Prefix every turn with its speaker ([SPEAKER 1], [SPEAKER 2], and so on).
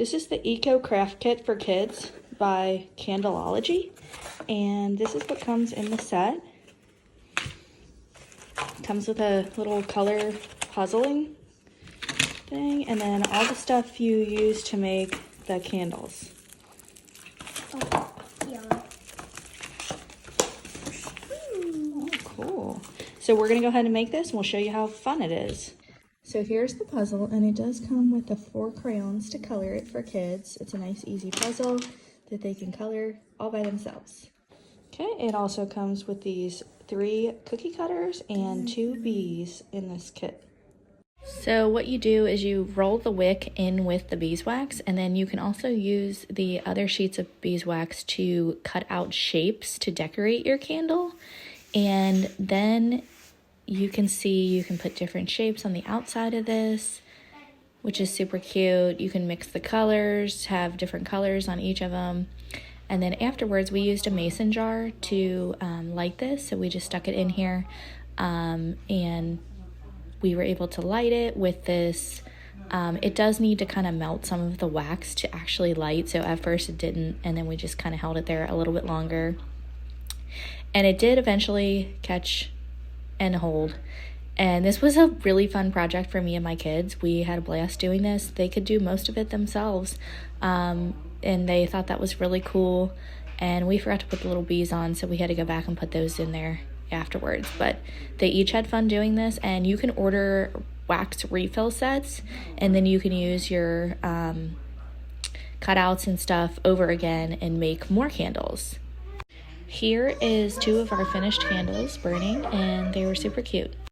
[SPEAKER 1] This is the Eco Craft Kit for Kids by Candleology, and this is what comes in the set. It comes with a little color puzzling thing, and then all the stuff you use to make the candles.
[SPEAKER 2] Oh, yeah.
[SPEAKER 1] Oh, cool. So we're gonna go ahead and make this, and we'll show you how fun it is. So here's the puzzle, and it does come with the 4 crayons to color it for kids. It's a nice easy puzzle that they can color all by themselves. Okay, it also comes with these 3 cookie cutters and 2 bees in this kit. So what you do is you roll the wick in with the beeswax, and then you can also use the other sheets of beeswax to cut out shapes to decorate your candle. And then you can see you can put different shapes on the outside of this, which is super cute. You can mix the colors, have different colors on each of them. And then afterwards, we used a mason jar to light this. So we just stuck it in here, and we were able to light it with this. It does need to kind of melt some of the wax to actually light. So at first it didn't, and then we just kind of held it there a little bit longer. And it did eventually catch and hold. And this was a really fun project for me and my kids. We had a blast doing this. They could do most of it themselves, and they thought that was really cool. And we forgot to put the little bees on, so we had to go back and put those in there afterwards. But they each had fun doing this, and you can order wax refill sets, and then you can use your cutouts and stuff over again and make more candles. Here is 2 of our finished candles burning, and they were super cute.